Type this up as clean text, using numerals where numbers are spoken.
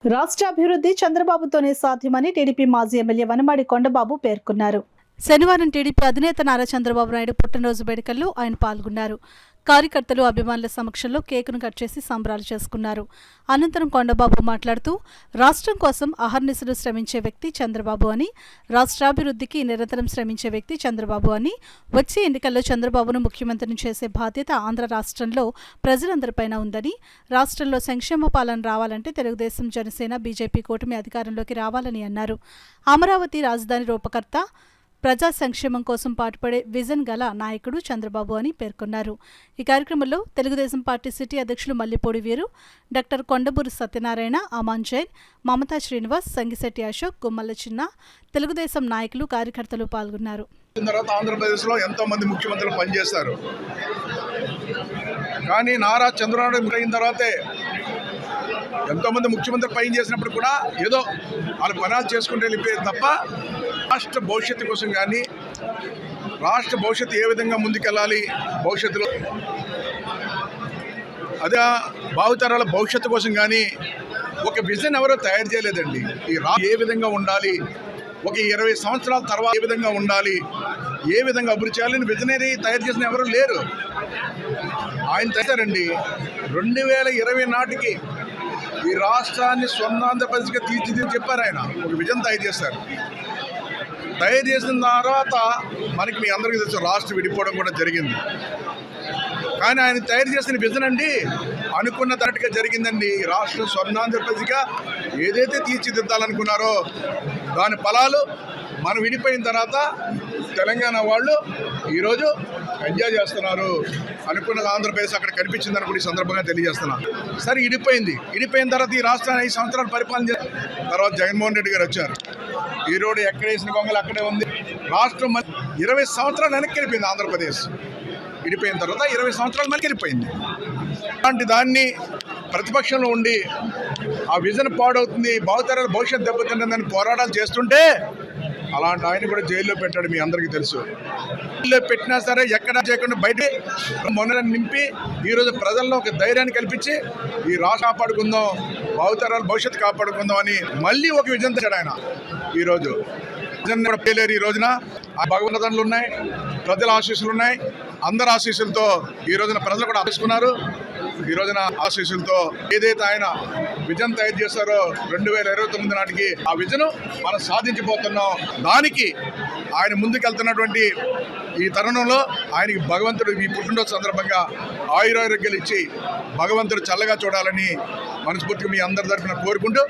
రాష్ట్ర అభివృద్ధి చంద్రబాబుతోనే సాధ్యమని టీడీపీ మాజీ ఎమ్మెల్యే వనమాడి కొండబాబు పేర్కొన్నారు. శనివారం టీడీపీ అధినేత నారా చంద్రబాబు నాయుడు పుట్టినరోజు వేడుకల్లో ఆయన పాల్గొన్నారు. కార్యకర్తలు, అభిమానుల సమక్షంలో కేకును కట్ చేసి సంబరాలు చేసుకున్నారు. అనంతరం కొండబాబు మాట్లాడుతూ, రాష్ట్రం కోసం అహర్నిశలు శ్రమించే వ్యక్తి చంద్రబాబు అని, రాష్ట్రాభివృద్ధికి నిరంతరం శ్రమించే వ్యక్తి చంద్రబాబు అని, వచ్చే ఎన్నికల్లో చంద్రబాబును ముఖ్యమంత్రిని చేసే బాధ్యత ఆంధ్ర రాష్ట్రంలో ప్రజలందరిపైన ఉందని, రాష్ట్రంలో సంక్షేమ పాలన రావాలంటే తెలుగుదేశం, జనసేన, బీజేపీ కూటమి అధికారంలోకి రావాలని అన్నారు. అమరావతి రాజధాని రూపకర్త, ప్రజా సంక్షేమం కోసం పాటుపడే విజన్ గల నాయకుడు చంద్రబాబు అని పేర్కొన్నారు. ఈ కార్యక్రమంలో తెలుగుదేశం పార్టీ సిటీ అధ్యక్షులు మల్లిపూడి వీరు, డాక్టర్ కొండబూరు సత్యనారాయణ, అమాన్ జైన్, మమతా శ్రీనివాస్, సంగిశెట్టి అశోక్, గుమ్మల్ల చిన్న, తెలుగుదేశం నాయకులు, కార్యకర్తలు పాల్గొన్నారు. ఆంధ్రప్రదేశ్లో ఎంతో మంది ముఖ్యమంత్రులు పనిచేస్తారు, కానీ నారా చంద్రబాబు అయిన తర్వాతే ఎంతోమంది ముఖ్యమంత్రి పని చేసినప్పుడు కూడా ఏదో వాళ్ళు పనాలు చేసుకుంటూ వెళ్ళిపోయేది తప్ప రాష్ట్ర భవిష్యత్తు కోసం కానీ, రాష్ట్ర భవిష్యత్తు ఏ విధంగా ముందుకెళ్ళాలి, భవిష్యత్తులో అదే భావితరాల భవిష్యత్తు కోసం కానీ ఒక విజన్ ఎవరో తయారు చేయలేదండి. ఈ ఏ విధంగా ఉండాలి, ఒక 20 సంవత్సరాల తర్వాత ఏ విధంగా ఉండాలి, ఏ విధంగా అభివృద్ధి చేయాలని విజనరీ తయారు చేసిన ఎవరు లేరు. ఆయన చేశారండి. 2020 నాటికి ఈ రాష్ట్రాన్ని స్వర్ణాంధ్రప్రదేశ్గా తీర్చిదిద్దని చెప్పారు. ఆయన ఒక విజన్ తయారు చేశారు. తయారు చేసిన తర్వాత మనకి మీ అందరికీ తెలుసు, రాష్ట్రం విడిపోవడం కూడా జరిగింది. కానీ ఆయన తయారు చేసిన విజన్ అండి అనుకున్న తరటుగా జరిగిందండి. రాష్ట్రం స్వర్ణాంధ్రప్రదేశ్గా ఏదైతే తీర్చిదిద్దాలనుకున్నారో దాని ఫలాలు మనం విడిపోయిన తర్వాత తెలంగాణ వాళ్ళు ఈరోజు ఎంజాయ్ చేస్తున్నారు. అనుకున్న ఆంధ్రప్రదేశ్ అక్కడ కనిపించిందని కూడా ఈ సందర్భంగా తెలియజేస్తున్నాను. సరే, ఇడిపోయిన తర్వాత ఈ రాష్ట్రాన్ని 5 సంవత్సరాలు పరిపాలన చేసిన తర్వాత జగన్మోహన్ రెడ్డి గారు వచ్చారు. ఈ రోడ్డు ఎక్కడ వేసిన గొంగలు అక్కడే ఉంది. రాష్ట్రం 20 సంవత్సరాలు వెనక్కి వెళ్ళిపోయింది. ఆంధ్రప్రదేశ్ ఇడిపోయిన తర్వాత 20 సంవత్సరాలు వెనక్కి వెళ్ళిపోయింది. అలాంటి దాన్ని ప్రతిపక్షంలో ఉండి ఆ విజన్ పాడవుతుంది, భావితరాల భవిష్యత్తు దెబ్బతింటుందని పోరాటాలు చేస్తుంటే అలాంటి ఆయన కూడా జైల్లో పెట్టాడు. మీ అందరికీ తెలుసు. జైల్లో పెట్టినా సరే ఎక్కడ చేయకుండా బయట మొన్నలను నింపి ఈరోజు ప్రజల్లో ఒక ధైర్యాన్ని కల్పించి ఈ రాష్ట్రం కాపాడుకుందాం, భావితరాల భవిష్యత్తు కాపాడుకుందాం అని మళ్ళీ ఒక విజన్ తెచ్చాడు ఆయన. ఈరోజు విజన్ కూడా పేలేరు. ఈ రోజున భగవంతులు ఉన్నాయి, ప్రజల ఆశీస్సులు ఉన్నాయి. అందరి ఆశీస్సులతో ఈ రోజున ప్రజలు కూడా ఆశిస్తున్నారు. ఈ రోజున ఆశీస్సులతో ఏదైతే ఆయన విజన్ తయారు చేశారో 2029 నాటికి ఆ విజన్ మనం సాధించిపోతున్నాం. దానికి ఆయన ముందుకెళ్తున్నటువంటి ఈ తరుణంలో ఆయనకి భగవంతుడు ఈ పుట్టినరోజు సందర్భంగా ఆయురారోగ్యాలు ఇచ్చి భగవంతుడు చల్లగా చూడాలని మనస్ఫూర్తిగా మీ అందరి తరఫున కోరుకుంటూ